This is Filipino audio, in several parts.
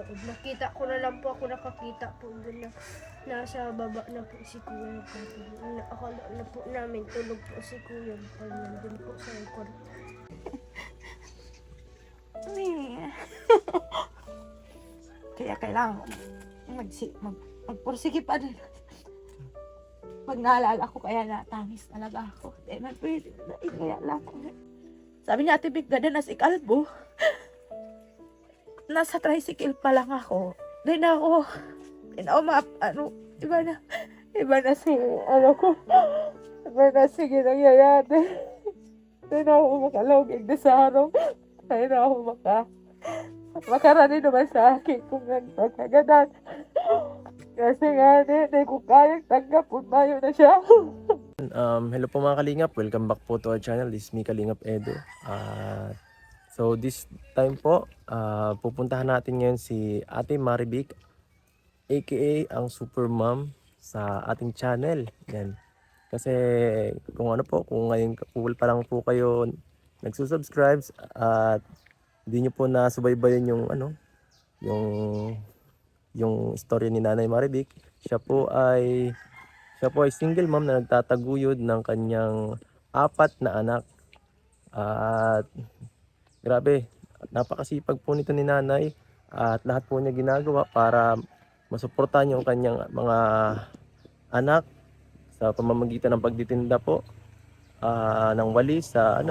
loob. Nakita ko na lang po ako nakakita po doon na nasa baba na po si Kuya. Akala na po namin tulog po si Kuya. Pag nandun po sa kwarto. Kaya kailangan magpursige pa rin. Pag naalala ko, kaya natangis talaga ako. Di man pwede. Kaya lang ako. Sabi niya, Ate Vic, ganda na si Kalbo. Nasa tricycle pa lang ako. Di na ako, iba na si, ko. Iba na sige nangyayari. Di na ako makalogig na sa araw. Di na ako makarani naman sa akin kung nagpagkagadan. Kasi nga, di ko kayang tanggap kung tayo na siya. Hello po mga Kalingap, welcome back po to our channel. This is me, Kalingap Edo. So this time po, pupuntahan natin ngayon si Ate Marivic, aka ang Super Mom sa ating channel. Yan. Kasi kung ngayon pa lang po kayo nagsusubscribe at hindi nyo po nasubaybayan yung story ni Nanay Marivic. Siya po ay single mom na nagtataguyod ng kanyang 4 na anak. At grabe, napakasipag po nito ni Nanay at lahat po niya ginagawa para masuportahan yung kanyang mga anak sa pamamagitan ng pagtitinda po ng walis sa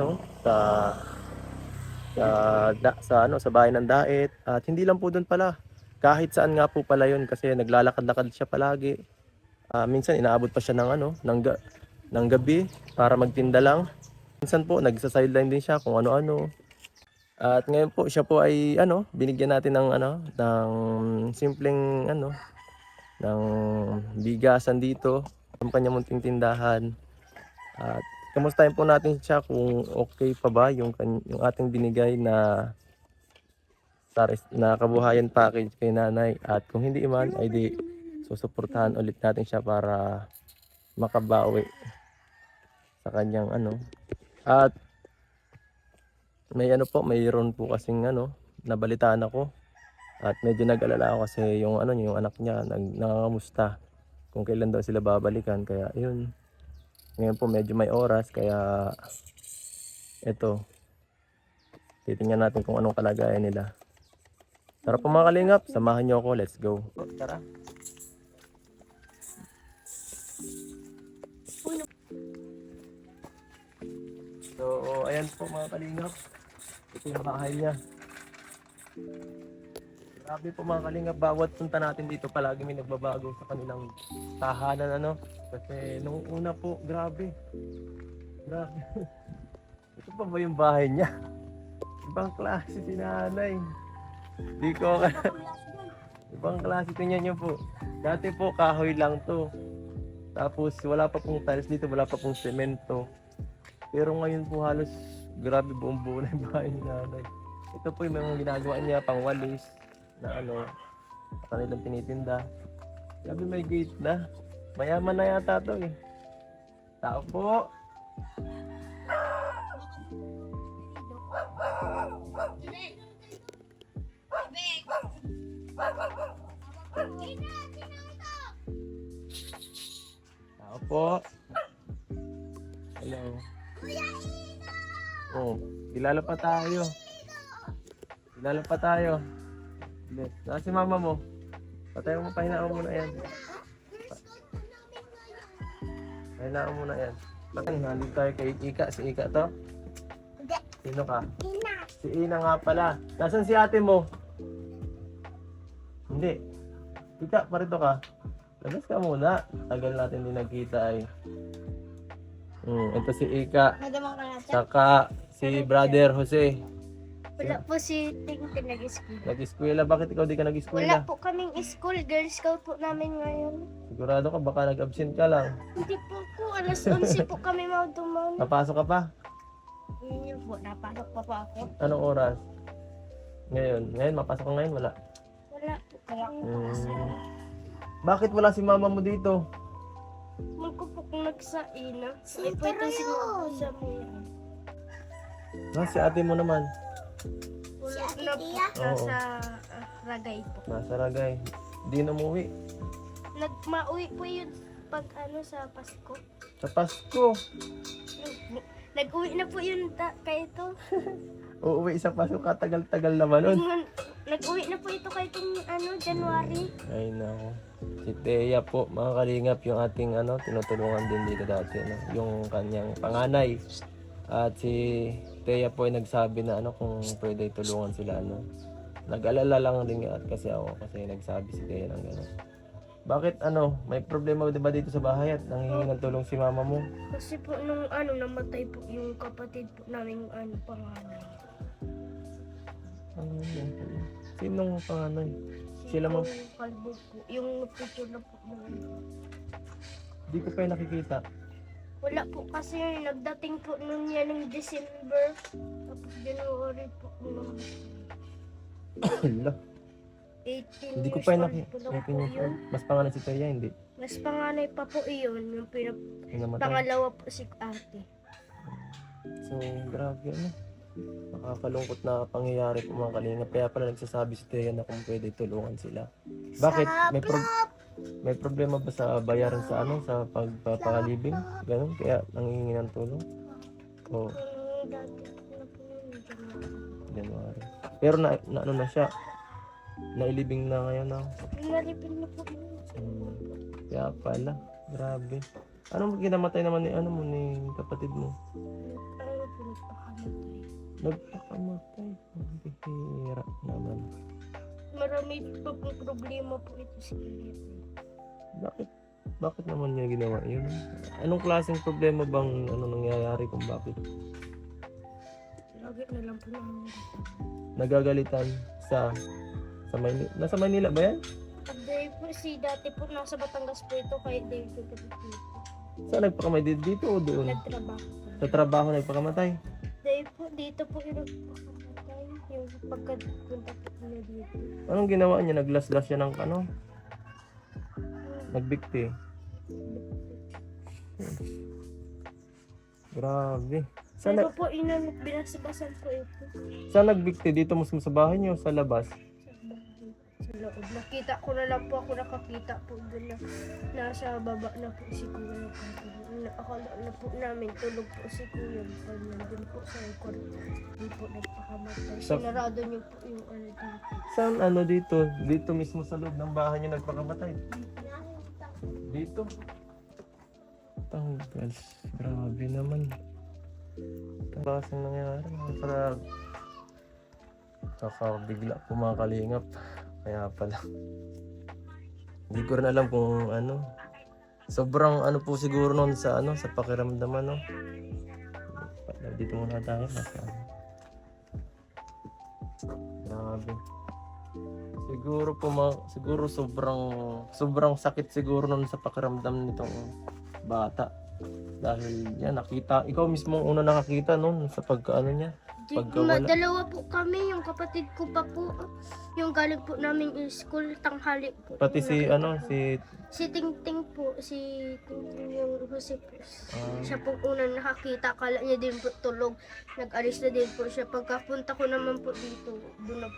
bahay ng Daet. At hindi lang po doon pala, kahit saan nga po pala yun, kasi naglalakad-lakad siya palagi. Minsan inaabot pa siya ng gabi para magtinda lang. Minsan po nagsa-sideline din siya kung ano-ano. At ngayon po siya po ay binigyan natin ng simpleng ng bigasan dito sa kanyang munting tindahan. At kamustahin po natin siya kung okay pa ba yung ating binigay na kabuhayan package kay Nanay. At kung hindi man ay di susuportahan ulit natin siya para makabawi sa kanyang At mayroon po kasing nabalitaan ako at medyo nag-alala ako kasi yung anak niya nangangamusta kung kailan daw sila babalikan. Kaya yun, ngayon po medyo may oras, kaya eto, titingnan natin kung anong kalagayan nila. Tara po mga Kalingap, samahan niyo ako, let's go. Tara. So, ayan po mga Kalingap. Ito yung bahay niya. Grabe po mga Kalingap, bawat punta natin dito palagi may nagbabago sa kanilang tahanan Kasi nung una po, grabe. Ito pa ba yung bahay niya? Ibang klase si Nanay. Ibang klase, tingnan niyo po. Dati po kahoy lang to. Tapos wala pa pong tiles dito, wala pa pong semento. Pero ngayon po halos grabe buong buo na yung bahay ni Nanay. Ito po yung mga ginagawa niya, pangwalis na kanilang tinitinda. Grabe, may gate na. Mayaman na yata to eh. Tao po. Tao po. Hello. Oh, kilala pa tayo. Si mama mo. Pahinaan mo muna yan. Pahinaan mo muna yan. Nandito tayo kay Ika. Si Ika to? Sino ka? Ina. Si Ina nga pala. Nasaan si ate mo? Hindi. Ika, parito ka. Labas ka muna. Tagal natin din nagkita ay. Ito si Ika. Saka si Brother Jose. Wala po si Tingting nag-school. Nag-eskwela? Bakit ikaw di ka nag-eskwela? Wala po kaming school. Girl Scout po namin ngayon. Sigurado ka baka nag-absent ka lang. Hindi po alas 11 po kami mautuman. Napasok ka pa? Hindi po, napasok pa po ako. Anong oras? Ngayon, mapasok ka ngayon? Wala. Wala po. Kaya Bakit wala si mama mo dito? ko po kung nagsaina. Ay po ito sinupo sa mga. Si ate mo naman. Wala na po. Nasa Ragay po. Nasa Ragay. Hindi na umuwi. Mauwi po yun pag sa Pasko. Sa Pasko. Nag-uwi na po yun kay ito. Uuwi sa Pasko, katagal-tagal naman nun. Nag-uwi na po ito kay itong January. Ay nako. Si Thea po, mga kalingap, yung ating tinutulungan din dito dati, yung kanyang panganay. At si Thea po ay nagsabi na kung pwede tulungan sila Nag-alala lang din at kasi ako kasi nagsabi si Thea ng gano'n. Bakit may problema ba dito sa bahay at nanghihingi ng tulong si mama mo? Kasi po nung namatay po yung kapatid po namin panganay. Sinong panganay? Sila mo? Kalbo po. Yung picture na po. Di ko pa yung nakikita. Wala po kasi nagdating po nun yan ng December. Tapos January po. Hala. 18 Hindi ko years pa yung old po lang po nakikita. yun. Mas panganay si Thea, hindi. Mas panganay pa po iyon. Yung Yung namatay. pangalawa po si ate. So, grabe nakakalungkot na pangyayari po mga kalingap. Kaya pala nagsasabi si Thea na kung pwede tulungan sila. Bakit? May problema ba sa bayaran sa sa pagpapakalibing? Ganun? Kaya nangihingi ng tulong? O, Dati po na po yun. January. Pero na siya. Nailibing na ngayon Nalipin na po yun. Kaya pala. Grabe. Anong kinamatay naman ni kapatid mo? Ano po nagpakamatay. Nagpakamatay. Bihira naman. Marami pa pong problema po ito si Kuya. Bakit naman niya ginawa yun? Anong klaseng problema bang nangyayari kung bakit? Lagi na lang po namin. Nagagalitan sa Maynila. Nasa Maynila ba yan? Dahil po dati po nasa Batangas po ito kaya dahil po ito dito. Saan nagpakamatay? Dito o doon? Nagtrabaho. Sa trabaho nagpakamatay? Dahil po dito po yung nagpakamatay. Yung pagkapunta po niya dito. Anong ginawa niya? Naglaslas siya ng nagbikti. Grabe. Saan, Pero po binasibasan po ito. saan nagbikti? Dito mismo sa bahay niyo o sa labas? Sa loob. Nakita ko na lang po ako nakakita po doon na nasa baba na po si Kuya. Akala na po namin tulog po si Kuya. Nandun po sa record. Hindi po nagpakamatay. Sinarado niyo po yung dito. Saan dito? Dito mismo sa loob ng bahay niyo nagpakamatay? Dito? Tanggal. Grabe naman. Basang nangyari. Para kakabigla po mga kalingap. Kaya pala. Hindi ko rin alam kung sobrang po siguro noon sa sa pakiramdam Dito muna tayo. Grabe. Siguro sobrang sakit siguro noon sa pakiramdam nitong bata. Dahil ikaw mismo ang una nakakita noon sa niya. Pagkawala. Dalawa po kami, yung kapatid ko pa po. Yung galing po namin school, tanghali po. Pati si Si Tingting po, si Tingting yung Joseph. Ah. Siya po unang nakakita, kala niya din po tulog. Nag-alis na din po siya. Pagkapunta ko naman po dito, doon na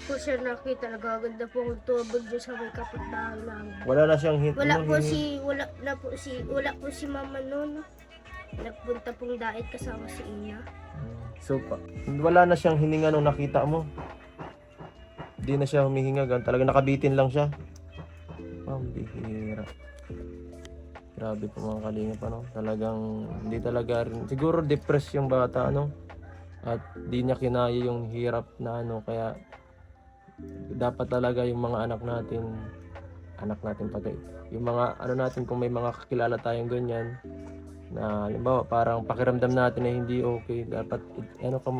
po siya nakita. Nagaganda po kung tubig dyan sa may kapitbahay namin. Wala na siyang Wala po si mama noon. Nagpunta pong dait kasama si Ina. So, wala na siyang hininga nung nakita mo. Hindi na siya humihinga. Talaga nakabitin lang siya. Pambihira. Grabe po mga kalingap Talagang hindi talaga rin. Siguro depressed yung bata At di niya kinaya yung hirap na kaya dapat talaga yung mga anak natin pati. Yung mga natin kung may mga kakilala tayong ganyan na halimbawa parang pakiramdam natin na hindi okay, dapat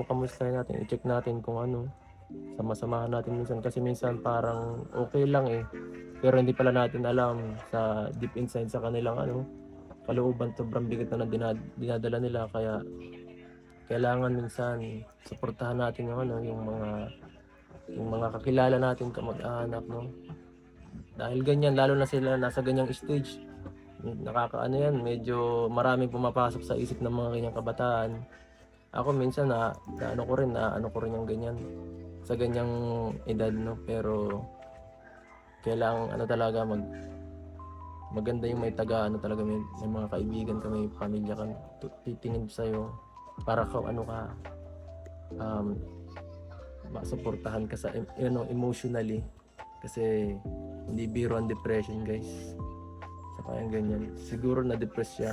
kamustahin natin, i-check natin kung sama-samahan natin minsan kasi minsan parang okay lang pero hindi pala natin alam sa deep inside sa kanilang kalooban, sobrang bigat na dinadala nila, kaya kailangan minsan suportahan natin yung mga kakilala natin, kamag-anak dahil ganyan, lalo na sila nasa ganyang stage, medyo maraming pumapasok sa isip ng mga ganyang kabataan. Ako minsan na ko rin yung ganyan. sa ganyang edad, no? Pero kailangan ano talaga maganda yung may taga ano talaga, may mga kaibigan ka, may pamilya ka titingin sa iyo para ka ano ka masuportahan ka sa emotionally, kasi hindi biro ang depression, guys. Saka yung ganyan, siguro na-depress siya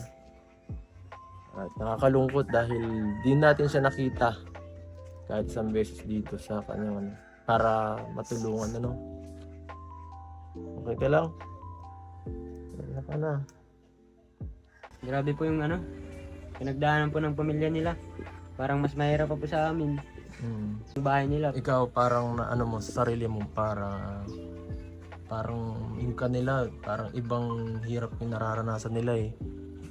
at nakakalungkot dahil di natin siya nakita kahit isang beses dito sa kanyang ano, para matulungan, ano. Okay ka lang? Wala ka na. Grabe po yung pinagdaanan po ng pamilya nila. Parang mas mahirap pa po sa amin. Yung bahay nila. Ikaw parang na ano mo sa sarili mo, parang yung kanila parang ibang hirap yung nararanasan nila eh.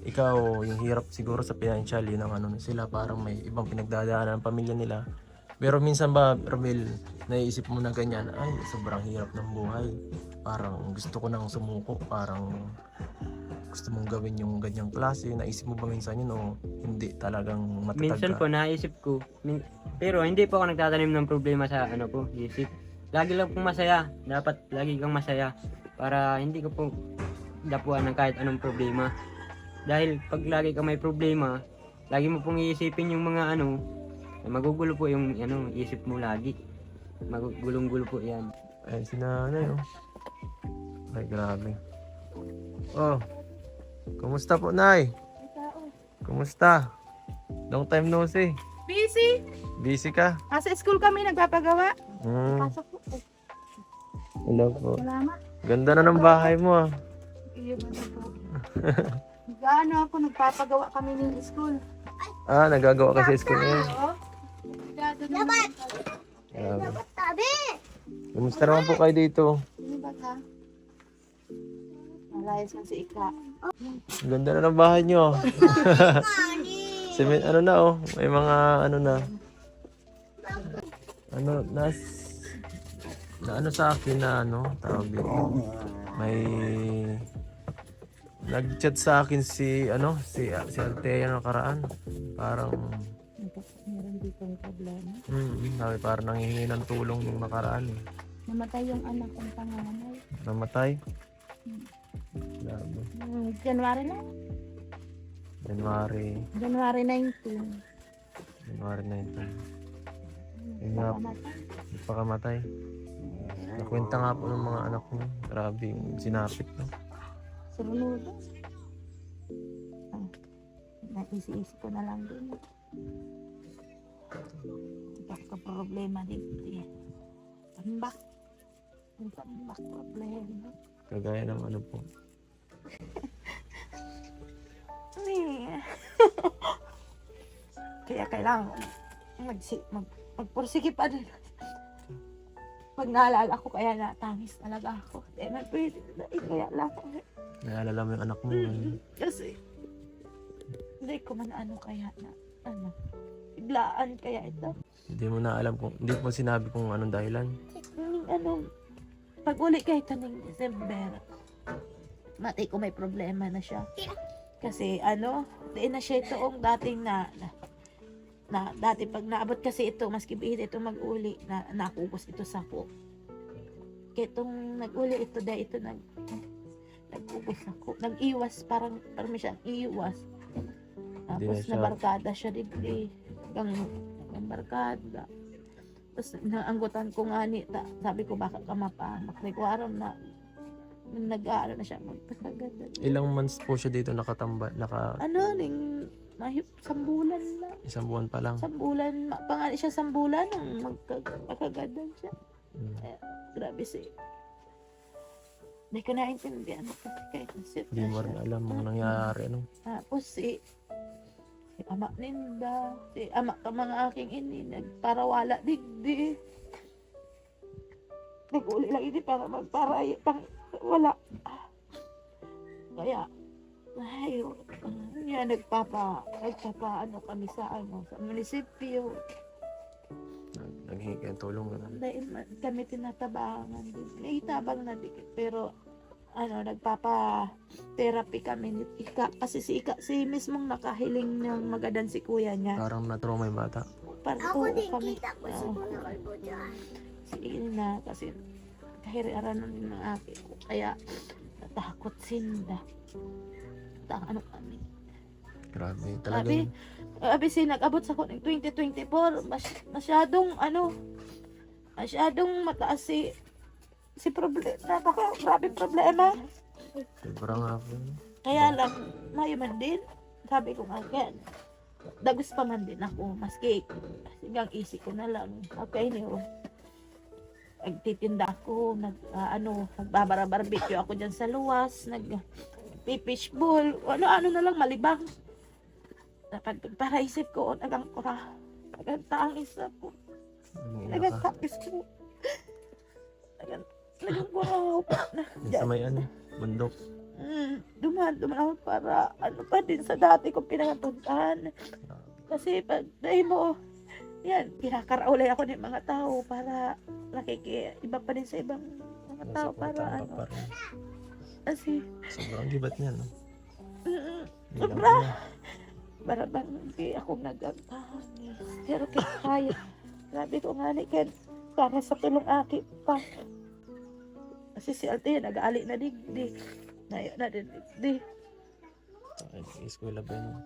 Ikaw yung hirap siguro sa financial, yun ang ano sila, parang may ibang pinagdadaanan ng pamilya nila. Pero minsan ba, Romel, naiisip mo na ganyan, ay sobrang hirap ng buhay, parang gusto ko nang sumuko, parang gusto mong gawin yung ganyang klase, naisip mo ba minsan yun o hindi, talagang matatag Minsan ka? po naisip ko. Pero hindi po ako nagtatanim ng problema sa po, isip. Lagi lang pong masaya. Dapat lagi kang masaya para hindi ko po dapuan ng kahit anong problema. Dahil pag lagi kang may problema, lagi mo pong iisipin yung mga magugulo po yung isip mo lagi. Magugulong-gulo po yan. Ay, si nanay oh. Ay, grabe. Oh, kumusta po, Nay? Kumusta? Long time no see. Busy? Busy ka? Nasa school kami nagpapagawa. Pasok po. Hello po. Salamat. Ganda na ng bahay mo ah. Iyo ba na po? Gaano ako nagpapagawa kami ng school. Ah, nagagawa ka sa school ngayon. Oo. Dapat. Grabe. Kumusta naman po kayo dito? Sino ba ka? Malayas man si Ika. Ang ganda na ng bahay nyo. Ano na oh, may mga ano na. Na sa akin na tawag dito. May nag-chat sa akin si Althea nakaraan. Parang Meron dito ang problema. sabi parang nanghihingi ng tulong nung nakaraan eh. Namatay yung anak kong panganay. Namatay? Grabe. January na? January January 19. 19. Yun nga, Namatay. nagpakamatay. Nakwenta nga po ng mga anak ko. Grabe yung sinapit, no? Surunudo. Naisi-isi ko na lang din. Problema dito eh. Tambak. Ang tambak problema. Kagaya ng ano po. Kaya kailangan magpursige pa din. Pag naalala ko, kaya natangis talaga ako. Eh, pwede na kaya lang. Naalala mo yung anak mo. Kasi, hindi ko man kaya na, biglaan kaya ito. Hindi mo na alam hindi mo sinabi kung anong dahilan. Pag uli kay ito ng December, mati ko may problema na siya. Kasi di na siya itoong dating na dati pag naabot kasi ito, maski bihit ito mag-uli, nakubos ito sa ko. Kaya itong nag-uli ito, dahil ito nag-ubos ako. Nag-iwas, parang may siyang iwas. Tapos nabarkada siya digdi. Hanggang barkada. Tapos naanggutan ko nga sabi ko baka ka mapahamak. Nagwaron na nag-aaral na siya magpasagad. Ilang months po siya dito nakatambay? Sambulan na. Isang buwan pa lang. Sambulan, pangali siya sambulan nang magkagadan siya. Grabe siya. Hindi ko naintindihan kasi kahit Hindi mo rin alam mga nangyari, Tapos si ama ninda, si ama ka mga aking ini, nagparawala digdi. Nag-uli lang ini para magparay, wala. Kaya, nagpapa kami sa munisipyo. Naghingi kayong tulong na. Dahil kami tinatabangan din. Naitabang na din. Pero, nagpapa-therapy kami ni Ika. Kasi si mismong nakahiling ng magadan si kuya niya. Parang na-trauma yung bata. Ako din, kita ko si Kuya Kalbo dyan. Sige na, kasi kahiriaran na din ng aki ko. Kaya, natakot sinda. Ano kami. Grabe, Sabi, talagang nag-abot sa kuning 2024, masyadong mataas si problema. Grabe problema. sobrang hapon. Kaya lang, mayo man din. Sabi ko nga, dagos pa man din ako, maski hanggang isip ko na lang, okay niyo, nagtitinda ako, nagbabara-barbecue ako dyan sa luwas, nag-fishball, ano na lang, malibang. Para isip ko, nagantangis ako, nagantangis ko, nagantangis Sa may bundok. duman ako para pa din sa dati kong pinapuntahan. Kasi pag dahil mo, yan, kinakaraulay ako ng mga tao para iba pa din sa ibang mga tao para Pa rin. kasi Sobrang gibat niya, no? sobra. Para bang hindi ako nagantangis. Pero kaya, grabe ko nga para sa tulong aki pa. Kasi si Althea nag-aali na digdi. Nayo na din digdi. Eskwela ba yun?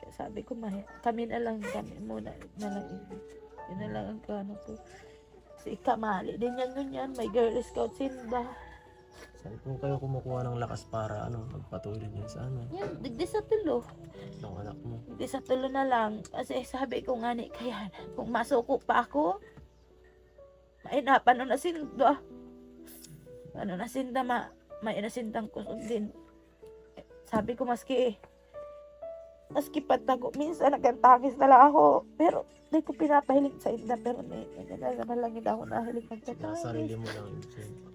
Kaya sabi ko, kami muna na lang. Yun na lang ang kano ko. Si Kamali din yan. May Girl Scout sinda. Sabi ko kayo kumukuha ng lakas para magpatuloy din sa Yan, digdi sa tulo. ng anak mo. Digdi sa tulo na lang. Kasi sabi ko nga kaya kung masuko pa ako, mainapan na sinda. May inasindang kusog din. Sabi ko maski patago, minsan nagantangis na lang ako. Pero di ko pinapahiling sa inda. Pero naman lang hindi ako nahiling Sa magtatangis. sarili mo lang.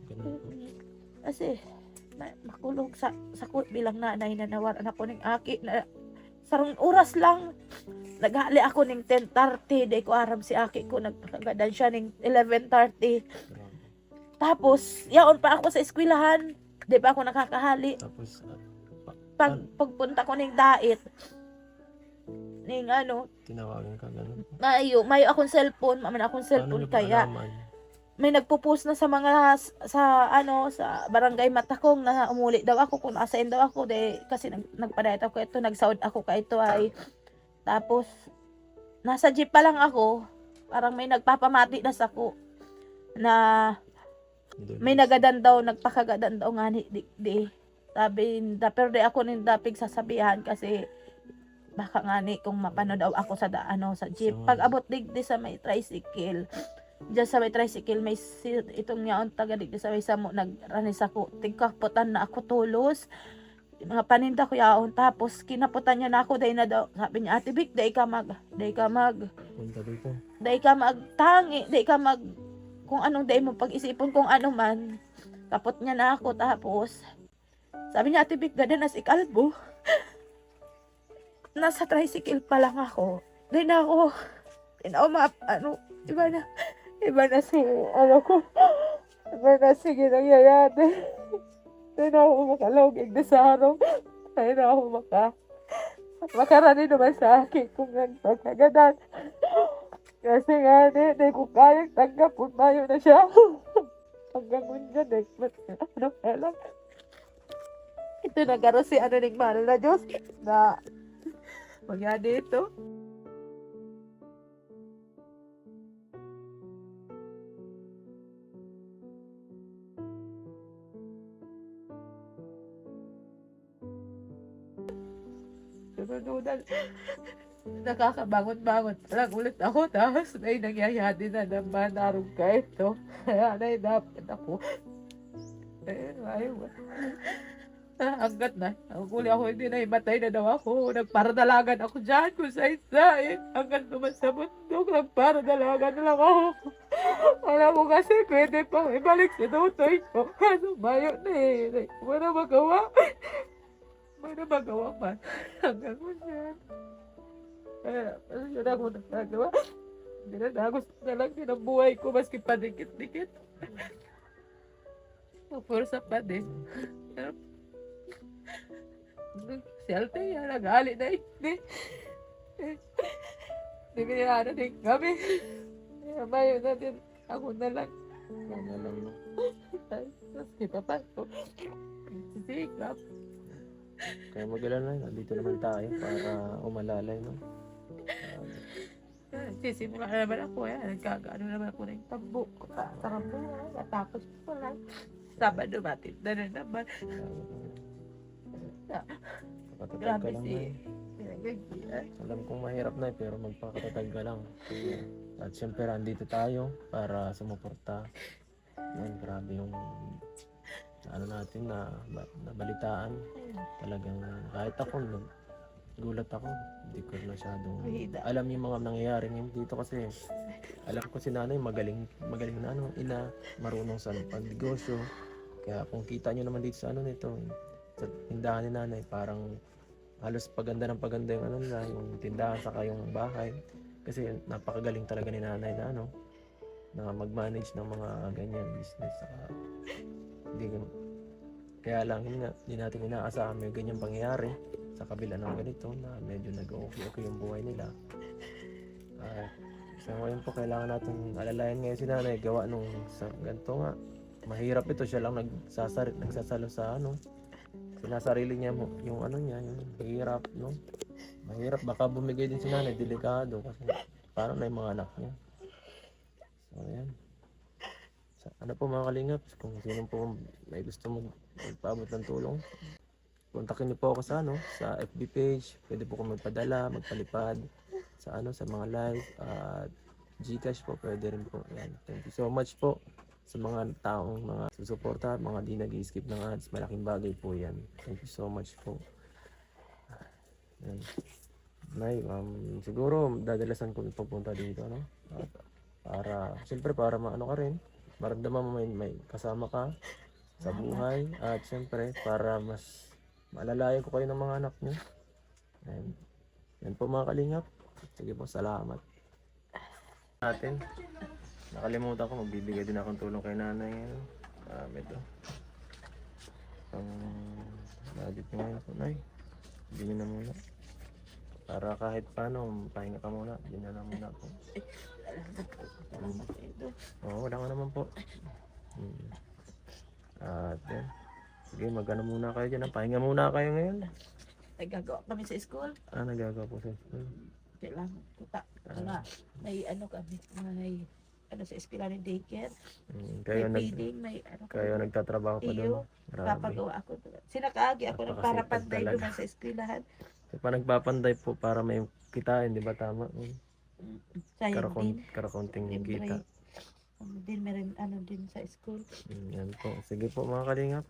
Ganun po. Kasi makulong sa bilang nanay na nawaran ako ng aki na sarong oras lang naghali ako ng 10:30 di ko aram si aki ko nagpakagadan siya ng 11:30 tapos yaon pa ako sa eskwelahan di ba ako nakakahali Tapos, pagpunta ko ng dait ning tinawagan ka ganun. mayo akong cellphone Paano niyo kaya nalaman? may nagpo-post na sa barangay Matakong na umuli daw ako kung naasain daw ako kasi nagpadayat ako ito, nagsaud ako ka ito ay tapos nasa jeep pa lang ako, parang may nagpapamati na sa ko na may nagpakagadan daw nga di sabi pero di ako nindapig sasabihan kasi baka nga kung mapano daw ako sa sa jeep pag abot digdi sa may tricycle diyan sa may tricycle may itong yaon taga digdi sa may samo nagranis ako tigkaputan na ako tulos mga paninda ko yaon tapos kinaputan niya na ako dahil na daw sabi niya Ate Vic dahil ka Punta dito. magtangi dahil ka kung anong dahil mo pag-isipon kung ano man kapot niya na ako tapos sabi niya Ate Vic ganda na si Kalbo nasa tricycle pa lang ako dahil na ako iba na si ginangyayari. Hindi na ako makalogig na sa araw. Hindi na ako makarani naman sa akin kung nagpagkagadan. Kasi nga, hindi ko kayang tanggap kung tayo na siya. Hanggang ngayon, alam. Ito nagkaroon si ning mahal na Diyos na magyari ito. Sunununan. Nakakabangon-bangon lang ulit ako tapos may nangyayari na naman narong ka ito. Kaya dapat ako. Ayaw. Hanggat na. Ang huli ako hindi na imatay na daw ako. Nagparadalagan ako dyan kung saan-saan. Hanggang naman sa bundok, nagparadalagan na lang ako. Alam ko kasi pwede pang ibalik si tutoy ko. Kaso mayo na Wala magawa. Wala magawa man. Hanggang mo dyan. Yun ako nagagawa. Hindi na gusto na lang din ang buhay ko maski padikit-dikit. Pursa pa din. Si Althea, nag-hali na hindi. Diniyara din kami. Mayo na din. Ako na lang. Yan na lang, no? Tapos kita pa ko. Sisikap. Kaya mag-alala, nandito naman tayo para umalalay, no? Sisimula na naman ako eh. Nagkagaano naman ako ng tambo ko. Sa kambuhay. Natapos ko lang. Sabado matinda na naman. Patatag ka Grabe lang, si Nay. pinagagilan. Alam kong mahirap na pero magpakatatag ka lang. At syempre, andito tayo para sumuporta. Yan, grabe yung ano natin na nabalitaan. Talagang kahit ako, gulat ako. Hindi ko masyadong Mahina. alam yung mga nangyayari ngayon dito kasi alam ko si nanay magaling na ano, ina, marunong sa pagnegosyo. Kaya kung kita nyo naman dito sa ano nito, sa tindahan ni nanay, parang halos paganda ng paganda yung ano nila, yung tindahan saka yung bahay. Kasi napakagaling talaga ni nanay na ano, na mag-manage ng mga ganyan business. Saka, kaya lang yun nga, hindi natin inaasahan may ganyang pangyayari sa kabila ng ganito na medyo nag-okay yung buhay nila. So ngayon po kailangan natin alalayan ngayon si nanay gawa nung sa ganito nga. Mahirap ito, siya lang nagsasalo sa ano. Sinasarili niya mo yung ano niya, yung hirap, no? Mahirap, baka bumigay din si nanay, delikado kasi parang na yung mga anak niya. So ayan. Ano po mga kalingap, kung sino po may gusto magpaabot ng tulong, kontakin niyo po ako sa ano, sa FB page. Pwede po kung magpadala, magpalipad sa ano, sa mga live at GCash po, pwede rin po. Yan. Thank you so much po sa mga taong mga susuporta, mga di nag-skip ng ads. Malaking bagay po yan. Thank you so much po. Yan. Nay, siguro dadalasan ko pupunta dito, no? Para, siyempre para maano ka rin, maramdaman mo may kasama ka sa buhay, at siyempre para mas maalalayan ko kayo ng mga anak nyo. And, yan po mga kalingap. Sige po, salamat. Natin, nakalimutan ko, magbibigay din akong tulong kay nanay ngayon. Ito. Budget nyo ngayon po, nay. Bili na muna. Para kahit paano, pahinga ka muna. Bili na muna po. Oo, wala nga naman po. At yan. Sige, mag-ano muna kayo dyan. Pahinga muna kayo ngayon. Nagagawa kami sa school. Nagagawa po sa school. Kailangan puta. May ano kami. May ano sa eskwela ni daycare. Kayo, May feeding. May ano. kayo nagtatrabaho pa doon. Grabe. Papagawa ako. Sinakaagi ako ng para Napakasipag panday talaga. naman sa eskwelahan. Pa nagpapanday po para may kitain, di ba tama? Sayang din. Karakonting Libre. kita. Din meron ano din sa school. Yan po. Sige po mga kalingap.